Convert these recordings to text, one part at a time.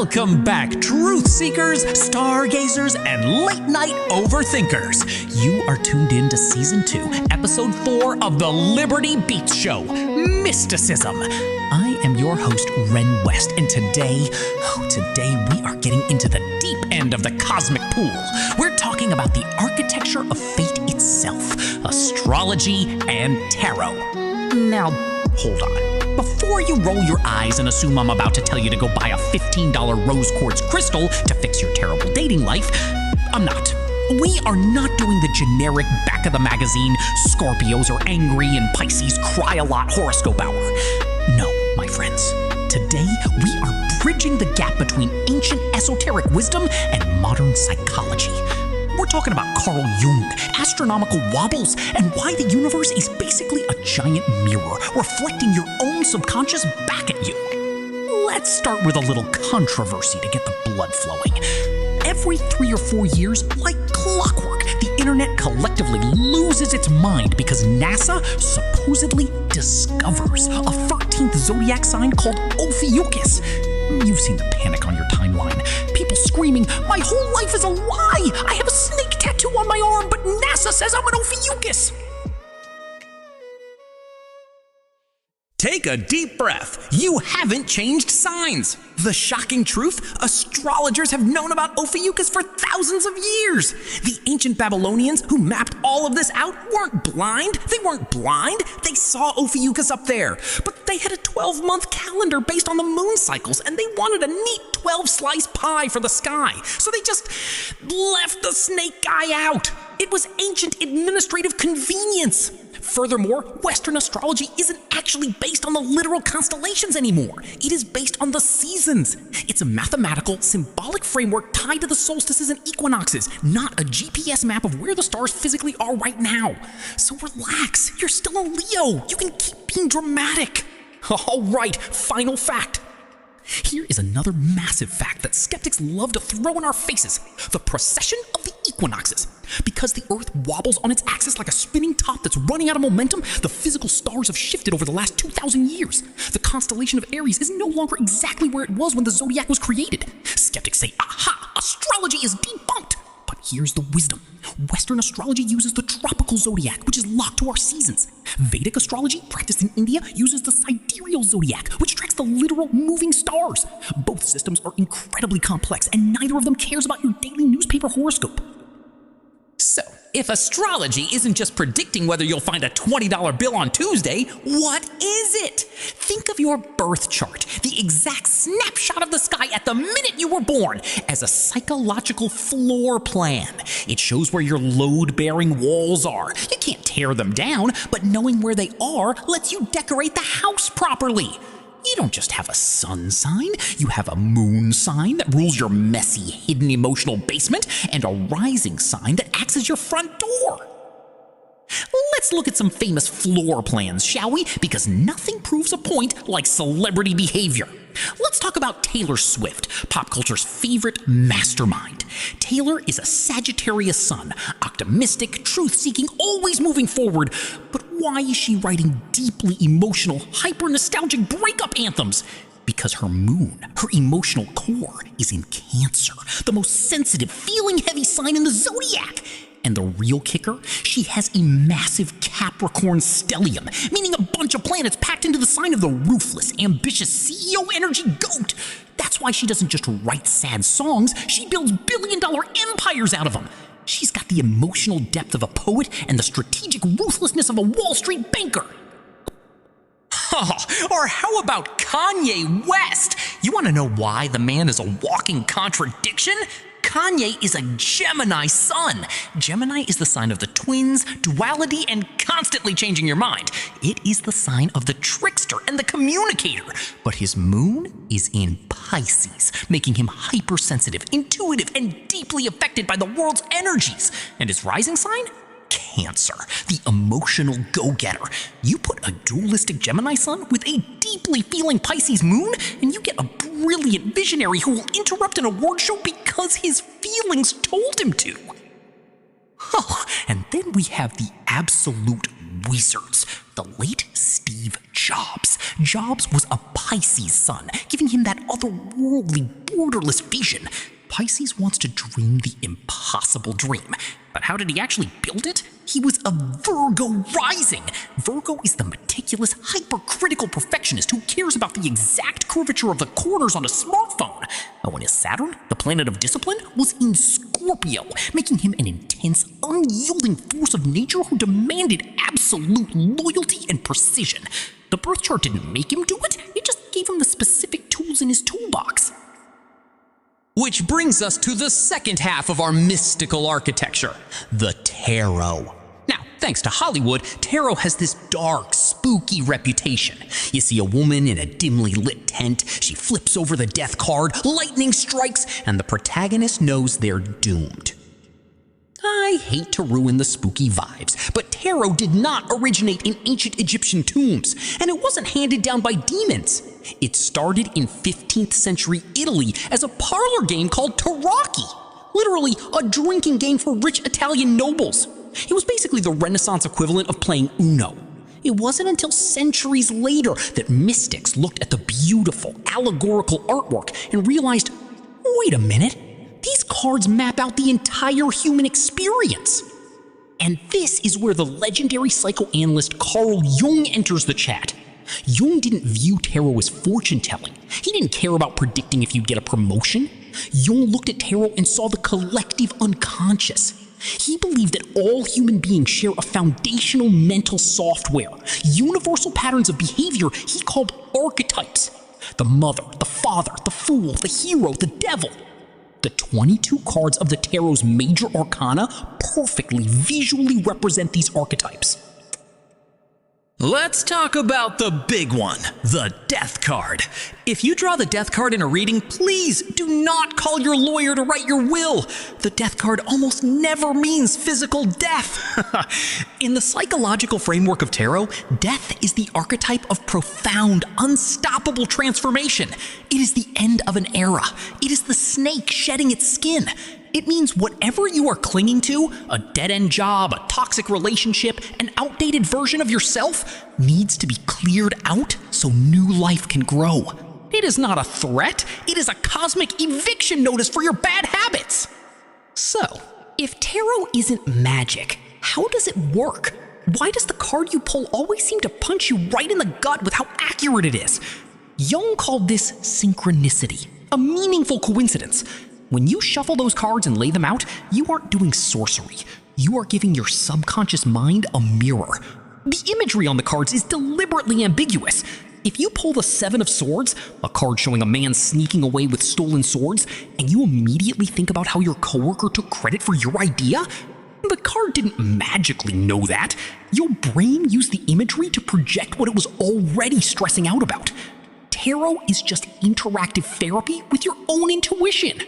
Welcome back, truth seekers, stargazers, and late night overthinkers. You are tuned in to Season 2, Episode 4 of the Liberty Beats Show, Mysticism. I am your host, Wren West, and today we are getting into the deep end of the cosmic pool. We're talking about the architecture of fate itself, astrology and tarot. Now, hold on. Before you roll your eyes and assume I'm about to tell you to go buy a $15 rose quartz crystal to fix your terrible dating life, I'm not. We are not doing the generic back of the magazine, Scorpios are angry and Pisces cry a lot horoscope hour. No, my friends. Today, we are bridging the gap between ancient esoteric wisdom and modern psychology. We're talking about Carl Jung, astronomical wobbles, and why the universe is basically a giant mirror reflecting your own subconscious back at you. Let's start with a little controversy to get the blood flowing. Every 3 or 4 years, like clockwork, the internet collectively loses its mind because NASA supposedly discovers a 13th zodiac sign called Ophiuchus. You've seen the panic on your timeline. People screaming, "My whole life is a lie! I have a snake tattoo on my arm, but NASA says I'm an Ophiuchus!" Take a deep breath. You haven't changed signs. The shocking truth, astrologers have known about Ophiuchus for thousands of years. The ancient Babylonians who mapped all of this out weren't blind. They weren't blind. They saw Ophiuchus up there. But they had a 12-month calendar based on the moon cycles, and they wanted a neat 12-slice pie for the sky. So they just left the snake guy out. It was ancient administrative convenience. Furthermore, Western astrology isn't actually based on the literal constellations anymore. It is based on the seasons. It's a mathematical, symbolic framework tied to the solstices and equinoxes, not a GPS map of where the stars physically are right now. So relax, you're still a Leo. You can keep being dramatic. All right, final fact. Here is another massive fact that skeptics love to throw in our faces: the precession of the equinoxes. Because the Earth wobbles on its axis like a spinning top that's running out of momentum, the physical stars have shifted over the last 2,000 years. The constellation of Aries is no longer exactly where it was when the Zodiac was created. Skeptics say, aha, astrology is debunked. But here's the wisdom. Western astrology uses the tropical zodiac, which is locked to our seasons. Vedic astrology, practiced in India, uses the sidereal zodiac, which tracks the literal moving stars. Both systems are incredibly complex, and neither of them cares about your daily newspaper horoscope. So, if astrology isn't just predicting whether you'll find a $20 bill on Tuesday, what is it? Think of your birth chart, the exact snapshot of the sky at the minute you were born, as a psychological floor plan. It shows where your load-bearing walls are. You can't tear them down, but knowing where they are lets you decorate the house properly. You don't just have a sun sign, you have a moon sign that rules your messy, hidden emotional basement, and a rising sign that acts as your front door. Let's look at some famous floor plans, shall we? Because nothing proves a point like celebrity behavior. Let's talk about Taylor Swift, pop culture's favorite mastermind. Taylor is a Sagittarius sun, optimistic, truth-seeking, always moving forward. But why is she writing deeply emotional, hyper-nostalgic breakup anthems? Because her moon, her emotional core, is in Cancer, the most sensitive, feeling-heavy sign in the zodiac. And the real kicker? She has a massive Capricorn stellium, meaning a bunch of planets packed into the sign of the ruthless, ambitious CEO energy goat. That's why she doesn't just write sad songs, she builds billion-dollar empires out of them. She's got the emotional depth of a poet and the strategic ruthlessness of a Wall Street banker. Or how about Kanye West? You want to know why the man is a walking contradiction? Kanye is a Gemini sun. Gemini is the sign of the twins, duality, and constantly changing your mind. It is the sign of the trickster and the communicator. But his moon is in Pisces, making him hypersensitive, intuitive, and deeply affected by the world's energies. And his rising sign? Cancer, the emotional go-getter. You put a dualistic Gemini sun with a deeply feeling Pisces moon, and you get a brilliant visionary who will interrupt an award show because his feelings told him to. Oh, and then we have the absolute wizards. the late Steve Jobs. Jobs was a Pisces sun, giving him that otherworldly, borderless vision. Pisces wants to dream the impossible dream. But how did he actually build it? He was a Virgo rising. Virgo is the meticulous, hypercritical perfectionist who cares about the exact curvature of the corners on a smartphone. When his Saturn, the planet of discipline, was in Scorpio, making him an intense, unyielding force of nature who demanded absolute loyalty and precision. The birth chart didn't make him do it, it just gave him the specific tools in his toolbox. Which brings us to the second half of our mystical architecture, the tarot. Now, thanks to Hollywood, tarot has this dark, spooky reputation. You see a woman in a dimly lit tent, she flips over the death card, lightning strikes, and the protagonist knows they're doomed. I hate to ruin the spooky vibes, but tarot did not originate in ancient Egyptian tombs, and it wasn't handed down by demons. It started in 15th century Italy as a parlor game called tarocchi, literally a drinking game for rich Italian nobles. It was basically the Renaissance equivalent of playing Uno. It wasn't until centuries later that mystics looked at the beautiful, allegorical artwork and realized, wait a minute, these cards map out the entire human experience. And this is where the legendary psychoanalyst Carl Jung enters the chat. Jung didn't view tarot as fortune-telling. He didn't care about predicting if you'd get a promotion. Jung looked at tarot and saw the collective unconscious. He believed that all human beings share a foundational mental software, universal patterns of behavior he called archetypes. The mother, the father, the fool, the hero, the devil. The 22 cards of the tarot's major arcana perfectly visually represent these archetypes. Let's talk about the big one, the death card. If you draw the death card in a reading, please do not call your lawyer to write your will. The death card almost never means physical death. In the psychological framework of tarot, death is the archetype of profound, unstoppable transformation. It is the end of an era. It is the snake shedding its skin. It means whatever you are clinging to, a dead-end job, a toxic relationship, an outdated version of yourself, needs to be cleared out so new life can grow. It is not a threat, it is a cosmic eviction notice for your bad habits. So, if tarot isn't magic, how does it work? Why does the card you pull always seem to punch you right in the gut with how accurate it is? Jung called this synchronicity, a meaningful coincidence. When you shuffle those cards and lay them out, you aren't doing sorcery. You are giving your subconscious mind a mirror. The imagery on the cards is deliberately ambiguous. If you pull the Seven of Swords, a card showing a man sneaking away with stolen swords, and you immediately think about how your coworker took credit for your idea, the card didn't magically know that. Your brain used the imagery to project what it was already stressing out about. Tarot is just interactive therapy with your own intuition.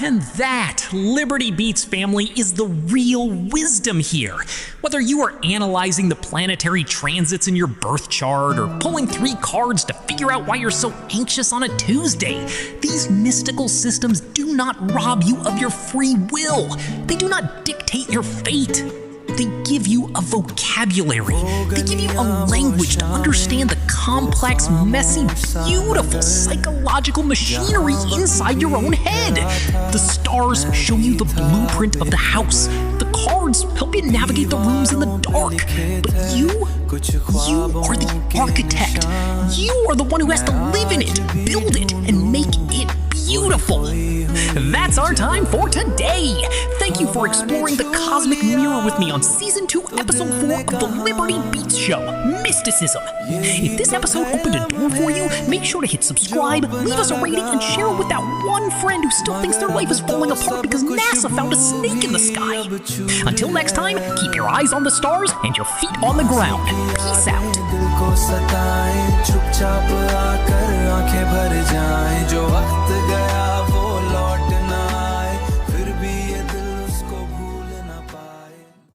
And that, Liberty Beats family, is the real wisdom here. Whether you are analyzing the planetary transits in your birth chart or pulling 3 cards to figure out why you're so anxious on a Tuesday, these mystical systems do not rob you of your free will. They do not dictate your fate. They give you a vocabulary. They give you a language to understand the complex, messy, beautiful psychological machinery inside your own head. The stars show you the blueprint of the house. The cards help you navigate the rooms in the dark. But you are the architect. You are the one who has to live in it, build it, and make it beautiful. That's our time for today. Thank you for exploring the cosmic mirror with me on Season 2, Episode 4 of the Liberty Beats Show, Mysticism. If this episode opened a door for you, make sure to hit subscribe, leave us a rating, and share it with that one friend who still thinks their life is falling apart because NASA found a snake in the sky. Until next time, keep your eyes on the stars and your feet on the ground. Peace out.